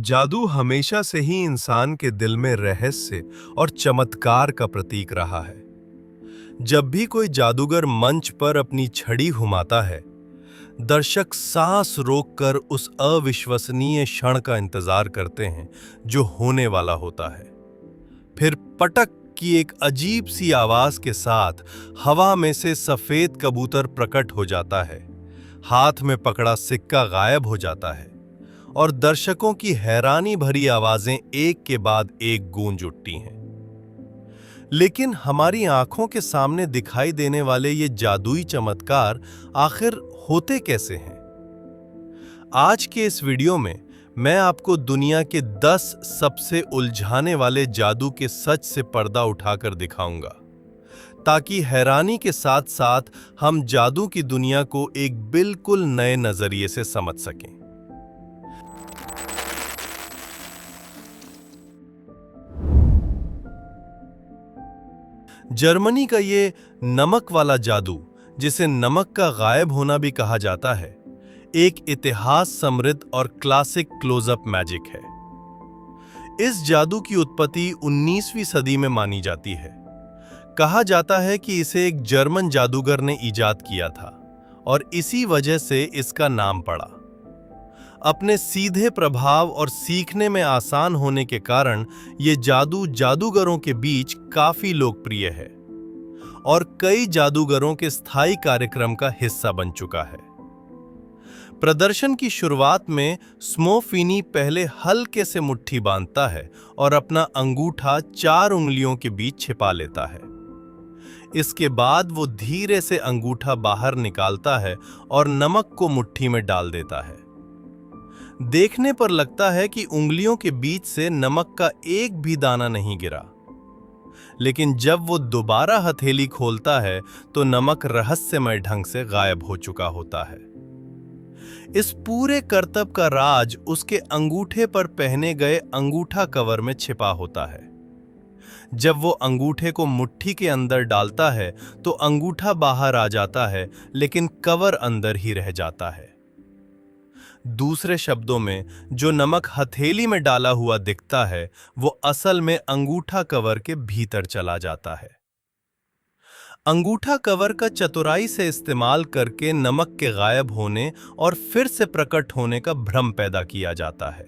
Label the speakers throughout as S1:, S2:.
S1: जादू हमेशा से ही इंसान के दिल में रहस्य और चमत्कार का प्रतीक रहा है। जब भी कोई जादूगर मंच पर अपनी छड़ी घुमाता है, दर्शक सांस रोककर उस अविश्वसनीय क्षण का इंतजार करते हैं जो होने वाला होता है। फिर पटक की एक अजीब सी आवाज के साथ हवा में से सफेद कबूतर प्रकट हो जाता है, हाथ में पकड़ा सिक्का गायब हो जाता है और दर्शकों की हैरानी भरी आवाजें एक के बाद एक गूंज उठती हैं। लेकिन हमारी आंखों के सामने दिखाई देने वाले ये जादुई चमत्कार आखिर होते कैसे हैं? आज के इस वीडियो में मैं आपको दुनिया के 10 सबसे उलझाने वाले जादू के सच से पर्दा उठाकर दिखाऊंगा, ताकि हैरानी के साथ साथ हम जादू की दुनिया को एक बिल्कुल नए नजरिए से समझ सकें। जर्मनी का ये नमक वाला जादू, जिसे नमक का गायब होना भी कहा जाता है, एक इतिहास समृद्ध और क्लासिक क्लोजअप मैजिक है। इस जादू की उत्पत्ति 19वीं सदी में मानी जाती है। कहा जाता है कि इसे एक जर्मन जादूगर ने इजाद किया था और इसी वजह से इसका नाम पड़ा। अपने सीधे प्रभाव और सीखने में आसान होने के कारण ये जादू जादूगरों के बीच काफी लोकप्रिय है और कई जादूगरों के स्थायी कार्यक्रम का हिस्सा बन चुका है। प्रदर्शन की शुरुआत में स्मोफिनी पहले हल्के से मुट्ठी बांधता है और अपना अंगूठा 4 उंगलियों के बीच छिपा लेता है। इसके बाद वो धीरे से अंगूठा बाहर निकालता है और नमक को मुट्ठी में डाल देता है। देखने पर लगता है कि उंगलियों के बीच से नमक का एक भी दाना नहीं गिरा, लेकिन जब वो दोबारा हथेली खोलता है तो नमक रहस्यमय ढंग से गायब हो चुका होता है। इस पूरे करतब का राज उसके अंगूठे पर पहने गए अंगूठा कवर में छिपा होता है। जब वो अंगूठे को मुट्ठी के अंदर डालता है तो अंगूठा बाहर आ जाता है, लेकिन कवर अंदर ही रह जाता है। दूसरे शब्दों में, जो नमक हथेली में डाला हुआ दिखता है वो असल में अंगूठा कवर के भीतर चला जाता है। अंगूठा कवर का चतुराई से इस्तेमाल करके नमक के गायब होने और फिर से प्रकट होने का भ्रम पैदा किया जाता है।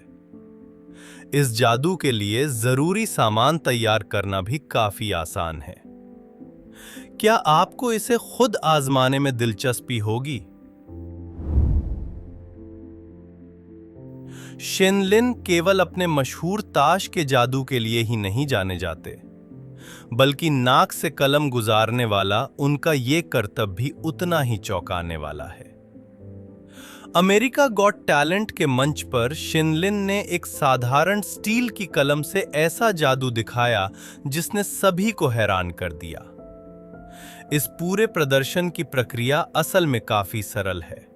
S1: इस जादू के लिए जरूरी सामान तैयार करना भी काफी आसान है। क्या आपको इसे खुद आजमाने में दिलचस्पी होगी? शेनलिन केवल अपने मशहूर ताश के जादू के लिए ही नहीं जाने जाते, बल्कि नाक से कलम गुजारने वाला उनका ये करतब भी उतना ही चौंकाने वाला है। अमेरिका गॉट टैलेंट के मंच पर शेनलिन ने एक साधारण स्टील की कलम से ऐसा जादू दिखाया जिसने सभी को हैरान कर दिया। इस पूरे प्रदर्शन की प्रक्रिया असल में काफी सरल है।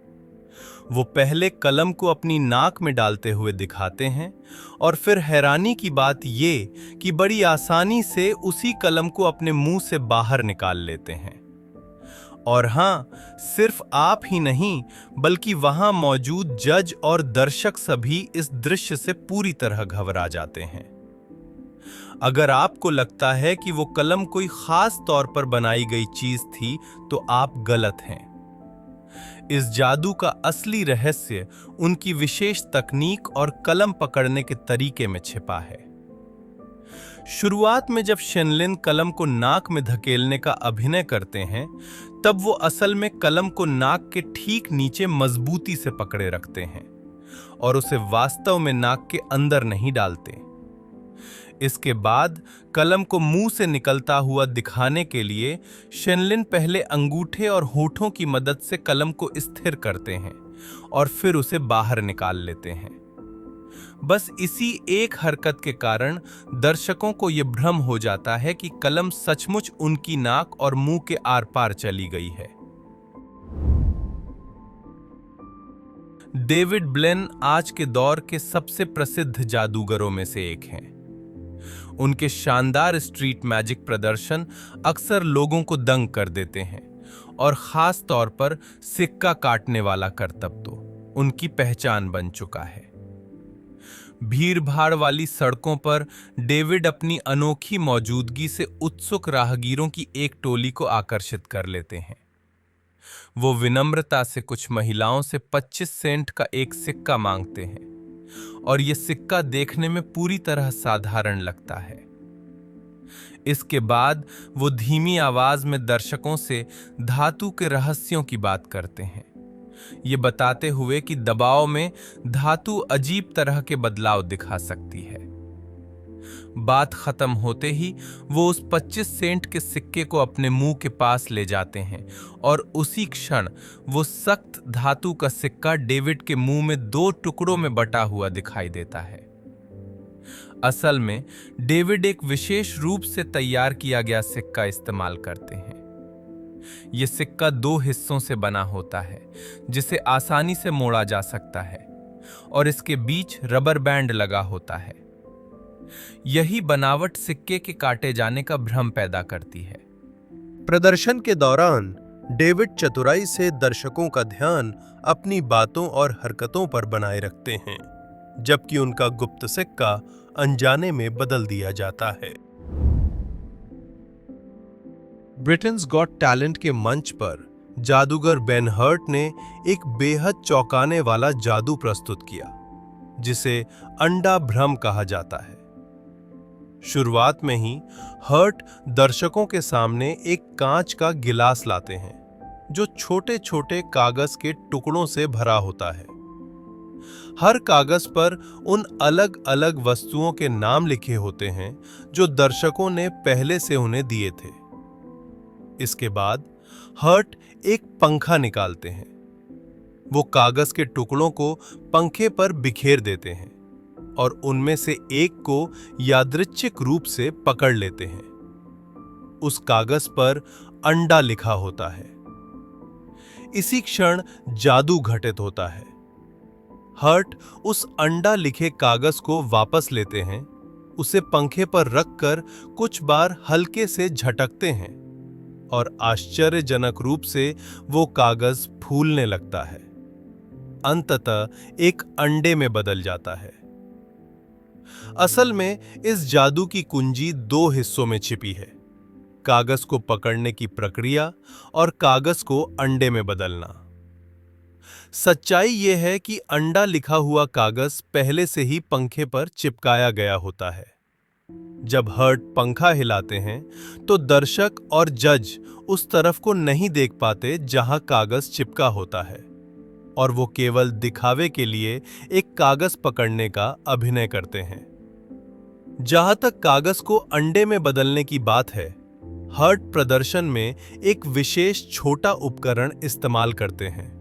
S1: वो पहले कलम को अपनी नाक में डालते हुए दिखाते हैं और फिर हैरानी की बात ये कि बड़ी आसानी से उसी कलम को अपने मुंह से बाहर निकाल लेते हैं। और हाँ, सिर्फ आप ही नहीं बल्कि वहां मौजूद जज और दर्शक सभी इस दृश्य से पूरी तरह घबरा जाते हैं। अगर आपको लगता है कि वो कलम कोई खास तौर पर बनाई गई चीज थी तो आप गलत हैं। इस जादू का असली रहस्य उनकी विशेष तकनीक और कलम पकड़ने के तरीके में छिपा है। शुरुआत में जब शेनलिन कलम को नाक में धकेलने का अभिनय करते हैं, तब वो असल में कलम को नाक के ठीक नीचे मजबूती से पकड़े रखते हैं और उसे वास्तव में नाक के अंदर नहीं डालते। इसके बाद कलम को मुंह से निकलता हुआ दिखाने के लिए शेनलिन पहले अंगूठे और होठों की मदद से कलम को स्थिर करते हैं और फिर उसे बाहर निकाल लेते हैं। बस इसी एक हरकत के कारण दर्शकों को यह भ्रम हो जाता है कि कलम सचमुच उनकी नाक और मुंह के आर पार चली गई है। डेविड ब्लेन आज के दौर के सबसे प्रसिद्ध जादूगरों में से एक हैं। उनके शानदार स्ट्रीट मैजिक प्रदर्शन अक्सर लोगों को दंग कर देते हैं और खास तौर पर सिक्का काटने वाला करतब तो उनकी पहचान बन चुका है।
S2: भीड़-भाड़ वाली सड़कों पर डेविड अपनी अनोखी मौजूदगी से उत्सुक राहगीरों की एक टोली को आकर्षित कर लेते हैं। वो विनम्रता से कुछ महिलाओं से 25 सेंट का एक सिक्का मांगते हैं और ये सिक्का देखने में पूरी तरह साधारण लगता है। इसके बाद वो धीमी आवाज में दर्शकों से धातु के रहस्यों की बात करते हैं, ये बताते हुए कि दबाव में धातु अजीब तरह के बदलाव दिखा सकती है। बात खत्म होते ही वो उस 25 सेंट के सिक्के को अपने मुंह के पास ले जाते हैं और उसी क्षण वो सख्त धातु का सिक्का डेविड के मुंह में 2 टुकड़ों में बटा हुआ दिखाई देता है। असल में डेविड एक विशेष रूप से तैयार किया गया सिक्का इस्तेमाल करते हैं। यह सिक्का 2 हिस्सों से बना होता है जिसे आसानी से मोड़ा जा सकता है और इसके बीच रबर बैंड लगा होता है। यही बनावट सिक्के के काटे जाने का भ्रम पैदा करती है।
S1: प्रदर्शन के दौरान डेविड चतुराई से दर्शकों का ध्यान अपनी बातों और हरकतों पर बनाए रखते हैं, जबकि उनका गुप्त सिक्का अनजाने में बदल दिया जाता है। ब्रिटेन्स गॉट टैलेंट के मंच पर जादूगर बेन हर्ट ने एक बेहद चौंकाने वाला जादू प्रस्तुत किया, जिसे अंडा भ्रम कहा जाता है। शुरुआत में ही हर्ट दर्शकों के सामने एक कांच का गिलास लाते हैं, जो छोटे छोटे कागज के टुकड़ों से भरा होता है। हर कागज पर उन अलग अलग वस्तुओं के नाम लिखे होते हैं जो दर्शकों ने पहले से उन्हें दिए थे। इसके बाद हर्ट एक पंखा निकालते हैं। वो कागज के टुकड़ों को पंखे पर बिखेर देते हैं और उनमें से एक को यादृच्छिक रूप से पकड़ लेते हैं। उस कागज पर अंडा लिखा होता है। इसी क्षण जादू घटित होता है। हर्ट उस अंडा लिखे कागज को वापस लेते हैं, उसे पंखे पर रखकर कुछ बार हल्के से झटकते हैं और आश्चर्यजनक रूप से वो कागज फूलने लगता है। अंततः एक अंडे में बदल जाता है। असल में इस जादू की कुंजी 2 हिस्सों में छिपी है, कागज को पकड़ने की प्रक्रिया और कागज को अंडे में बदलना। सच्चाई यह है कि अंडा लिखा हुआ कागज पहले से ही पंखे पर चिपकाया गया होता है। जब हर्ट पंखा हिलाते हैं तो दर्शक और जज उस तरफ को नहीं देख पाते जहां कागज चिपका होता है, और वो केवल दिखावे के लिए एक कागज पकड़ने का अभिनय करते हैं। जहां तक कागज को अंडे में बदलने की बात है, हर्ट प्रदर्शन में एक विशेष छोटा उपकरण इस्तेमाल करते हैं।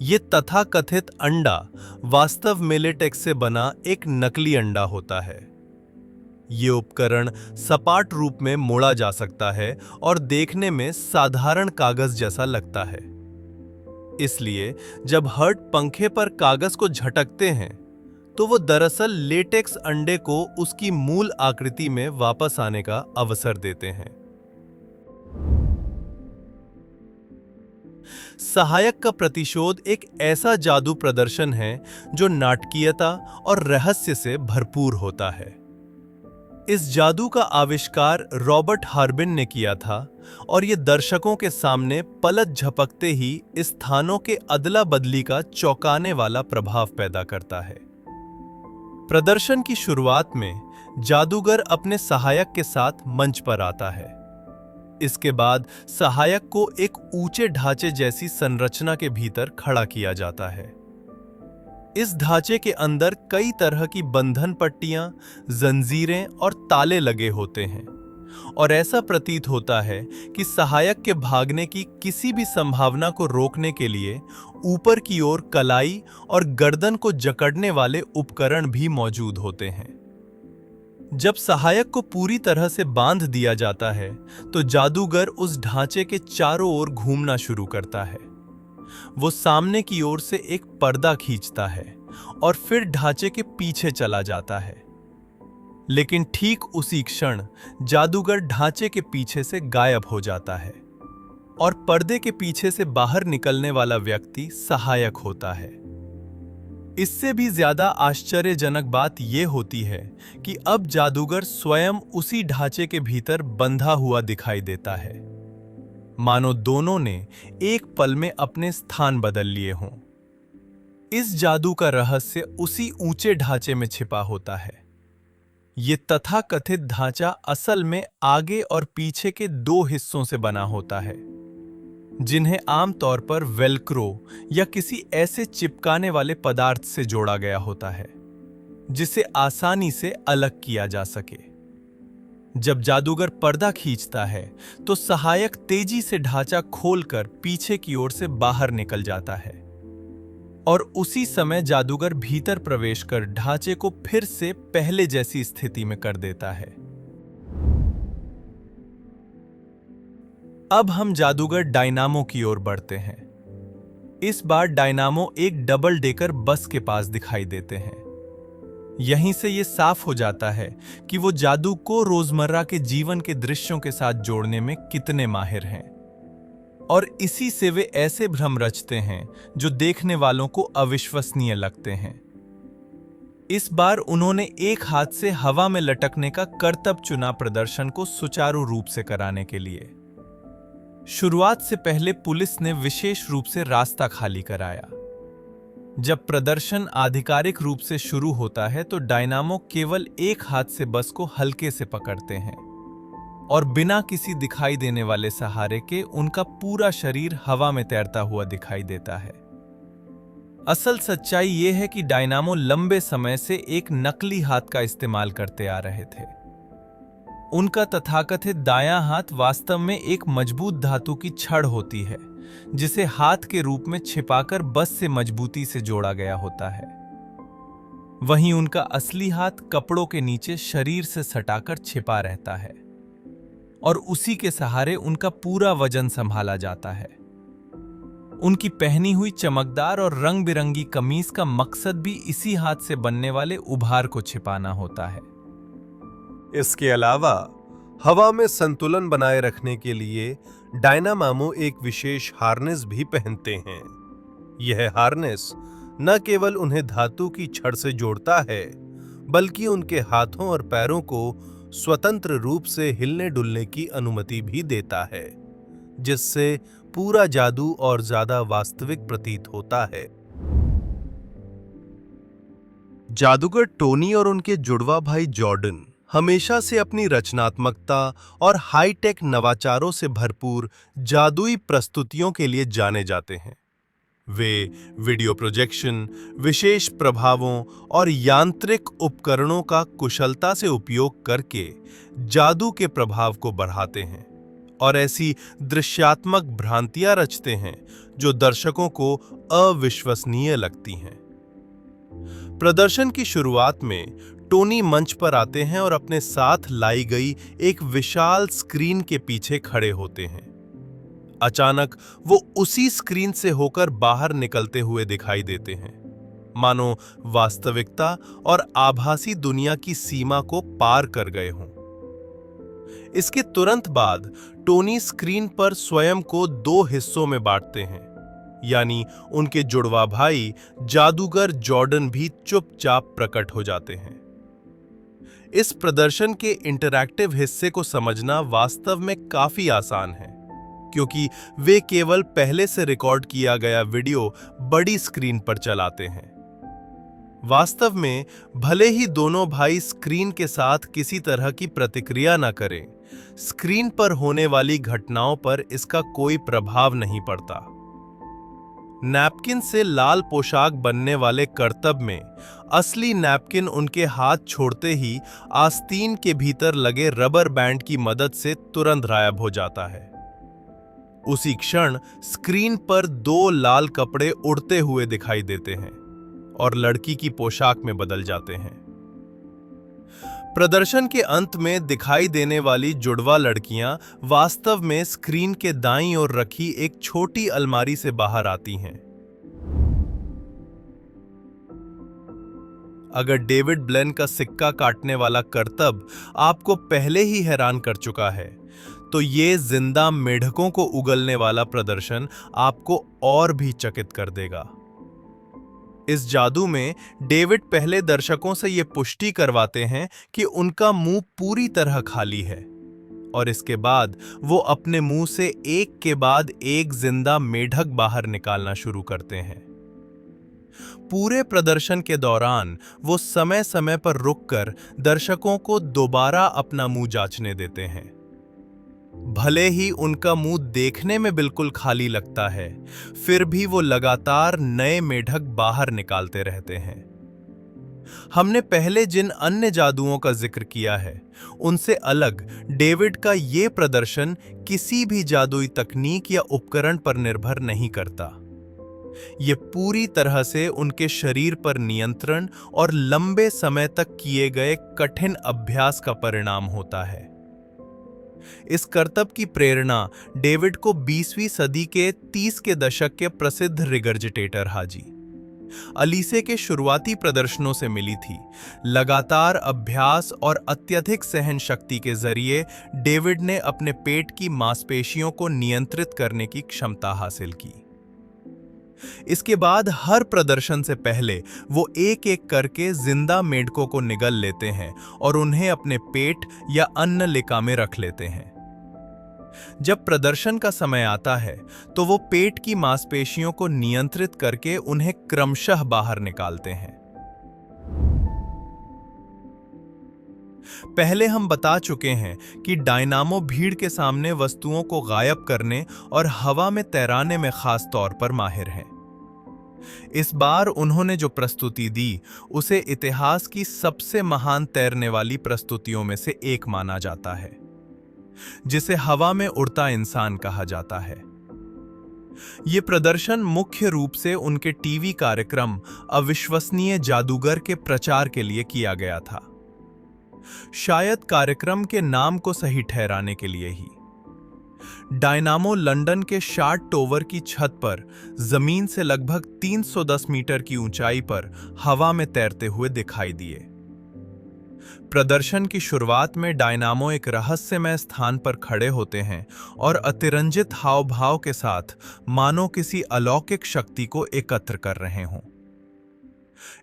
S1: ये तथाकथित अंडा वास्तव में लेटेक्स से बना एक नकली अंडा होता है। ये उपकरण सपाट रूप में मोड़ा जा सकता है और देखने में साधारण कागज जैसा लगता है। इसलिए जब हर्ट पंखे पर कागज को झटकते हैं तो वो दरअसल लेटेक्स अंडे को उसकी मूल आकृति में वापस आने का अवसर देते हैं। सहायक का प्रतिशोध एक ऐसा जादू प्रदर्शन है जो नाटकीयता और रहस्य से भरपूर होता है। इस जादू का आविष्कार रॉबर्ट हार्बिन ने किया था और ये दर्शकों के सामने पलक झपकते ही स्थानों के अदला बदली का चौंकाने वाला प्रभाव पैदा करता है। प्रदर्शन की शुरुआत में जादूगर अपने सहायक के साथ मंच पर आता है। इसके बाद सहायक को एक ऊंचे ढांचे जैसी संरचना के भीतर खड़ा किया जाता है। इस ढांचे के अंदर कई तरह की बंधन पट्टियां, जंजीरें और ताले लगे होते हैं और ऐसा प्रतीत होता है कि सहायक के भागने की किसी भी संभावना को रोकने के लिए ऊपर की ओर कलाई और गर्दन को जकड़ने वाले उपकरण भी मौजूद होते हैं। जब सहायक को पूरी तरह से बांध दिया जाता है तो जादूगर उस ढांचे के चारों ओर घूमना शुरू करता है। वो सामने की ओर से एक पर्दा खींचता है और फिर ढांचे के पीछे चला जाता है। लेकिन ठीक उसी क्षण जादूगर ढांचे के पीछे से गायब हो जाता है और पर्दे के पीछे से बाहर निकलने वाला व्यक्ति सहायक होता है।
S2: इससे भी ज्यादा आश्चर्यजनक बात यह होती है कि अब जादूगर स्वयं उसी ढांचे के भीतर बंधा हुआ दिखाई देता है, मानो दोनों ने एक पल में अपने स्थान बदल लिए हों। इस जादू का रहस्य उसी ऊंचे ढांचे में छिपा होता है। ये तथाकथित ढांचा असल में आगे और पीछे के दो हिस्सों से बना होता है, जिन्हें आमतौर पर वेल्क्रो या किसी ऐसे चिपकाने वाले पदार्थ से जोड़ा गया होता है जिसे आसानी से अलग किया जा सके। जब जादूगर पर्दा खींचता है तो सहायक तेजी से ढांचा खोलकर पीछे की ओर से बाहर निकल जाता है और उसी समय जादूगर भीतर प्रवेश कर ढांचे को फिर से पहले जैसी स्थिति में कर देता है। अब हम जादूगर डायनामो की ओर बढ़ते हैं। इस बार डायनामो एक डबल डेकर बस के पास दिखाई देते हैं। यहीं से ये साफ हो जाता है कि वो जादू को रोजमर्रा के जीवन के दृश्यों के साथ जोड़ने में कितने माहिर हैं, और इसी से वे ऐसे भ्रम रचते हैं जो देखने वालों को अविश्वसनीय लगते हैं। इस बार उन्होंने एक हाथ से हवा में लटकने का करतब चुना प्रदर्शन को सुचारू रूप से कराने के लिए। शुरुआत से पहले पुलिस ने विशेष रूप से रास्ता खाली कराया। जब प्रदर्शन आधिकारिक रूप से शुरू होता है तो डायनामो केवल एक हाथ से बस को हल्के से पकड़ते हैं और बिना किसी दिखाई देने वाले सहारे के उनका पूरा शरीर हवा में तैरता हुआ दिखाई देता है। असल सच्चाई यह है कि डायनामो लंबे समय से एक नकली हाथ का इस्तेमाल करते आ रहे थे। उनका तथाकथित दायां हाथ वास्तव में एक मजबूत धातु की छड़ होती है जिसे हाथ के रूप में छिपाकर बस से मजबूती से जोड़ा गया होता है। वहीं उनका असली हाथ कपड़ों के नीचे शरीर से सटाकर छिपा रहता है और उसी के सहारे उनका पूरा वजन संभाला जाता है। उनकी पहनी हुई चमकदार और रंग बिरंगी कमीज का मकसद भी इसी हाथ से बनने वाले उभार को छिपाना होता है।
S1: इसके अलावा हवा में संतुलन बनाए रखने के लिए डायनामामो एक विशेष हार्नेस भी पहनते हैं। यह हार्नेस न केवल उन्हें धातु की छड़ से जोड़ता है, बल्कि उनके हाथों और पैरों को स्वतंत्र रूप से हिलने डुलने की अनुमति भी देता है, जिससे पूरा जादू और ज्यादा वास्तविक प्रतीत होता है। जादूगर टोनी और उनके जुड़वा भाई जॉर्डन हमेशा से अपनी रचनात्मकता और हाईटेक नवाचारों से भरपूर जादुई प्रस्तुतियों के लिए जाने जाते हैं। वे वीडियो प्रोजेक्शन, विशेष प्रभावों और यांत्रिक उपकरणों का कुशलता से उपयोग करके जादू के प्रभाव को बढ़ाते हैं और ऐसी दृश्यात्मक भ्रांतियां रचते हैं जो दर्शकों को अविश्वसनीय लगती हैं। प्रदर्शन की शुरुआत में टोनी मंच पर आते हैं और अपने साथ लाई गई एक विशाल स्क्रीन के पीछे खड़े होते हैं। अचानक वो उसी स्क्रीन से होकर बाहर निकलते हुए दिखाई देते हैं, मानो वास्तविकता और आभासी दुनिया की सीमा को पार कर गए हों। इसके तुरंत बाद टोनी स्क्रीन पर स्वयं को दो हिस्सों में बांटते हैं, यानी उनके जुड़वा भाई जादूगर जॉर्डन भी चुपचाप प्रकट हो जाते हैं। इस प्रदर्शन के इंटरैक्टिव हिस्से को समझना वास्तव में काफी आसान है, क्योंकि वे केवल पहले से रिकॉर्ड किया गया वीडियो बड़ी स्क्रीन पर चलाते हैं। वास्तव में भले ही दोनों भाई स्क्रीन के साथ किसी तरह की प्रतिक्रिया न करें, स्क्रीन पर होने वाली घटनाओं पर इसका कोई प्रभाव नहीं पड़ता। नैपकिन से लाल पोशाक बनने वाले करतब में असली नैपकिन उनके हाथ छोड़ते ही आस्तीन के भीतर लगे रबर बैंड की मदद से तुरंत गायब हो जाता है। उसी क्षण स्क्रीन पर दो लाल कपड़े उड़ते हुए दिखाई देते हैं और लड़की की पोशाक में बदल जाते हैं। प्रदर्शन के अंत में दिखाई देने वाली जुड़वा लड़कियां वास्तव में स्क्रीन के दाईं ओर रखी एक छोटी अलमारी से बाहर आती हैं। अगर डेविड ब्लेन का सिक्का काटने वाला करतब आपको पहले ही हैरान कर चुका है, तो ये जिंदा मेढकों को उगलने वाला प्रदर्शन आपको और भी चकित कर देगा। इस जादू में डेविड पहले दर्शकों से ये पुष्टि करवाते हैं कि उनका मुंह पूरी तरह खाली है, और इसके बाद वो अपने मुंह से एक के बाद एक जिंदा मेढक बाहर निकालना शुरू करते हैं। पूरे प्रदर्शन के दौरान वो समय समय पर रुककर दर्शकों को दोबारा अपना मुंह जांचने देते हैं। भले ही उनका मुंह देखने में बिल्कुल खाली लगता है, फिर भी वो लगातार नए मेढक बाहर निकालते रहते हैं। हमने पहले जिन अन्य जादुओं का जिक्र किया है, उनसे अलग डेविड का ये प्रदर्शन किसी भी जादुई तकनीक या उपकरण पर निर्भर नहीं करता। ये पूरी तरह से उनके शरीर पर नियंत्रण और लंबे समय तक किए गए कठिन अभ्यास का परिणाम होता है। इस करतब की प्रेरणा डेविड को 20वीं सदी के 30 के दशक के प्रसिद्ध रिगर्जिटेटर हाजी अलीसे के शुरुआती प्रदर्शनों से मिली थी। लगातार अभ्यास और अत्यधिक सहन शक्ति के जरिए डेविड ने अपने पेट की मांसपेशियों को नियंत्रित करने की क्षमता हासिल की। इसके बाद हर प्रदर्शन से पहले वो एक एक करके जिंदा मेढकों को निगल लेते हैं और उन्हें अपने पेट या अन्न लिका में रख लेते हैं। जब प्रदर्शन का समय आता है तो वो पेट की मांसपेशियों को नियंत्रित करके उन्हें क्रमशः बाहर निकालते हैं। पहले हम बता चुके हैं कि डायनामो भीड़ के सामने वस्तुओं को गायब करने और हवा में तैराने में खास तौर पर माहिर हैं। इस बार उन्होंने जो प्रस्तुति दी उसे इतिहास की सबसे महान तैरने वाली प्रस्तुतियों में से एक माना जाता है, जिसे हवा में उड़ता इंसान कहा जाता है। ये प्रदर्शन मुख्य रूप से उनके टीवी कार्यक्रम अविश्वसनीय जादूगर के प्रचार के लिए किया गया था, शायद कार्यक्रम के नाम को सही ठहराने के लिए ही। डायनामो लंदन के शार्ट टॉवर की छत पर जमीन से लगभग 310 मीटर की ऊंचाई पर हवा में तैरते हुए दिखाई दिए। प्रदर्शन की शुरुआत में डायनामो एक रहस्यमय स्थान पर खड़े होते हैं और अतिरंजित हाव भाव के साथ मानो किसी अलौकिक शक्ति को एकत्र कर रहे हों।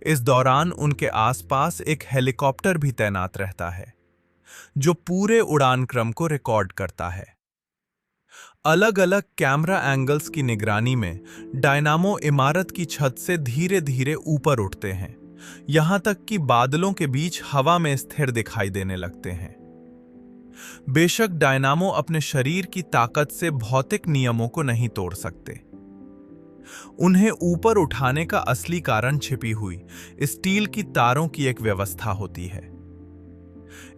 S1: इस दौरान उनके आसपास एक हेलीकॉप्टर भी तैनात रहता है, जो पूरे उड़ान क्रम को रिकॉर्ड करता है। अलग अलग कैमरा एंगल्स की निगरानी में डायनामो इमारत की छत से धीरे धीरे ऊपर उठते हैं, यहां तक कि बादलों के बीच हवा में स्थिर दिखाई देने लगते हैं। बेशक डायनामो अपने शरीर की ताकत से भौतिक नियमों को नहीं तोड़ सकते। उन्हें ऊपर उठाने का असली कारण छिपी हुई स्टील की तारों की एक व्यवस्था होती है।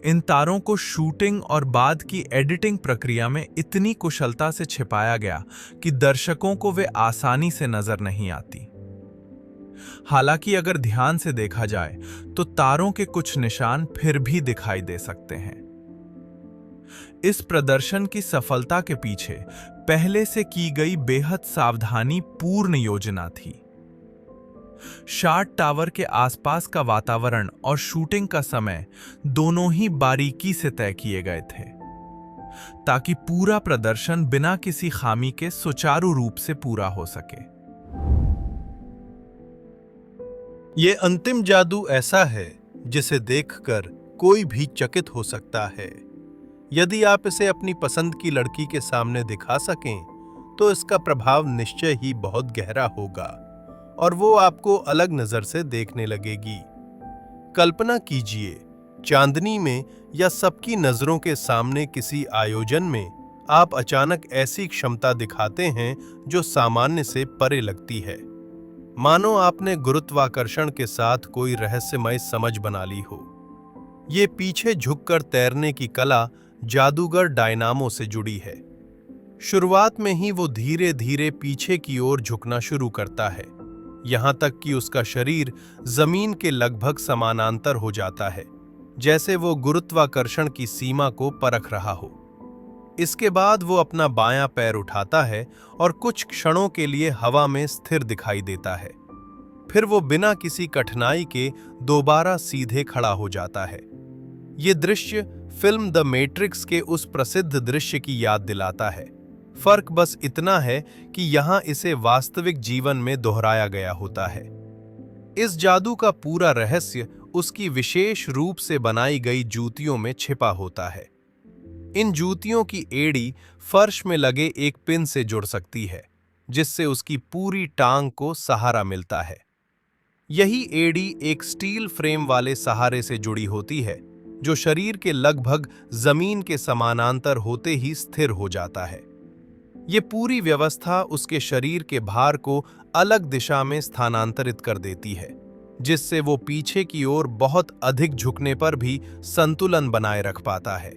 S1: इन तारों को शूटिंग और बाद की एडिटिंग प्रक्रिया में इतनी कुशलता से छिपाया गया कि दर्शकों को वे आसानी से नजर नहीं आती। हालांकि अगर ध्यान से देखा जाए तो तारों के कुछ निशान फिर भी दिखाई दे सकते हैं। इस प्रदर्शन की सफलता के पीछे पहले से की गई बेहद सावधानी पूर्ण योजना थी। शार्ट टावर के आसपास का वातावरण और शूटिंग का समय दोनों ही बारीकी से तय किए गए थे, ताकि पूरा प्रदर्शन बिना किसी खामी के सुचारू रूप से पूरा हो सके। ये अंतिम जादू ऐसा है जिसे देखकर कोई भी चकित हो सकता है। यदि आप इसे अपनी पसंद की लड़की के सामने दिखा सकें, तो इसका प्रभाव निश्चय ही बहुत गहरा होगा और वो आपको अलग नजर से देखने लगेगी। कल्पना कीजिए, चांदनी में या सबकी नजरों के सामने किसी आयोजन में आप अचानक ऐसी क्षमता दिखाते हैं जो सामान्य से परे लगती है। मानो आपने गुरुत्वाकर्षण के साथ कोई रहस्यमय समझ बना ली हो। ये पीछे झुककर तैरने की कला जादूगर डायनामो से जुड़ी है। शुरुआत में ही वो धीरे धीरे पीछे की ओर झुकना शुरू करता है, यहां तक कि उसका शरीर जमीन के लगभग समानांतर हो जाता है, जैसे वो गुरुत्वाकर्षण की सीमा को परख रहा हो। इसके बाद वो अपना बायां पैर उठाता है और कुछ क्षणों के लिए हवा में स्थिर दिखाई देता है। फिर वो बिना किसी कठिनाई के दोबारा सीधे खड़ा हो जाता है। ये दृश्य फिल्म द मैट्रिक्स के उस प्रसिद्ध दृश्य की याद दिलाता है। फर्क बस इतना है कि यहाँ इसे वास्तविक जीवन में दोहराया गया होता है। इस जादू का पूरा रहस्य उसकी विशेष रूप से बनाई गई जूतियों में छिपा होता है। इन जूतियों की एड़ी फर्श में लगे एक पिन से जुड़ सकती है, जिससे उसकी पूरी टांग को सहारा मिलता है। यही एड़ी एक स्टील फ्रेम वाले सहारे से जुड़ी होती है, जो शरीर के लगभग जमीन के समानांतर होते ही स्थिर हो जाता है। ये पूरी व्यवस्था उसके शरीर के भार को अलग दिशा में स्थानांतरित कर देती है, जिससे वो पीछे की ओर बहुत अधिक झुकने पर भी संतुलन बनाए रख पाता है।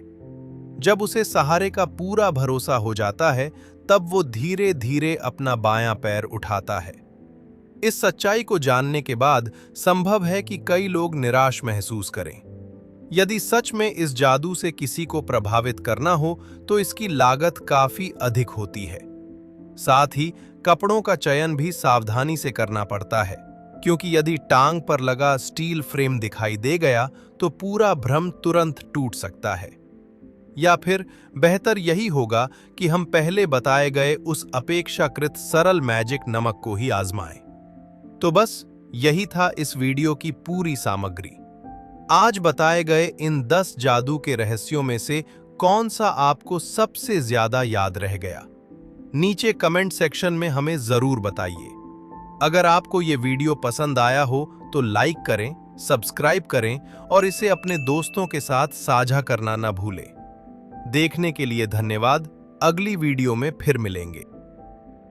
S1: जब उसे सहारे का पूरा भरोसा हो जाता है, तब वो धीरे धीरे अपना बायां पैर उठाता है। इस सच्चाई को जानने के बाद संभव है कि कई लोग निराश महसूस करें। यदि सच में इस जादू से किसी को प्रभावित करना हो तो इसकी लागत काफी अधिक होती है। साथ ही कपड़ों का चयन भी सावधानी से करना पड़ता है, क्योंकि यदि टांग पर लगा स्टील फ्रेम दिखाई दे गया तो पूरा भ्रम तुरंत टूट सकता है। या फिर बेहतर यही होगा कि हम पहले बताए गए उस अपेक्षाकृत सरल मैजिक नमक को ही आजमाएं। तो बस यही था इस वीडियो की पूरी सामग्री। आज बताए गए इन 10 जादू के रहस्यों में से कौन सा आपको सबसे ज्यादा याद रह गया? नीचे कमेंट सेक्शन में हमें जरूर बताइए। अगर आपको ये वीडियो पसंद आया हो तो लाइक करें, सब्सक्राइब करें और इसे अपने दोस्तों के साथ साझा करना न भूलें। देखने के लिए धन्यवाद। अगली वीडियो में फिर मिलेंगे।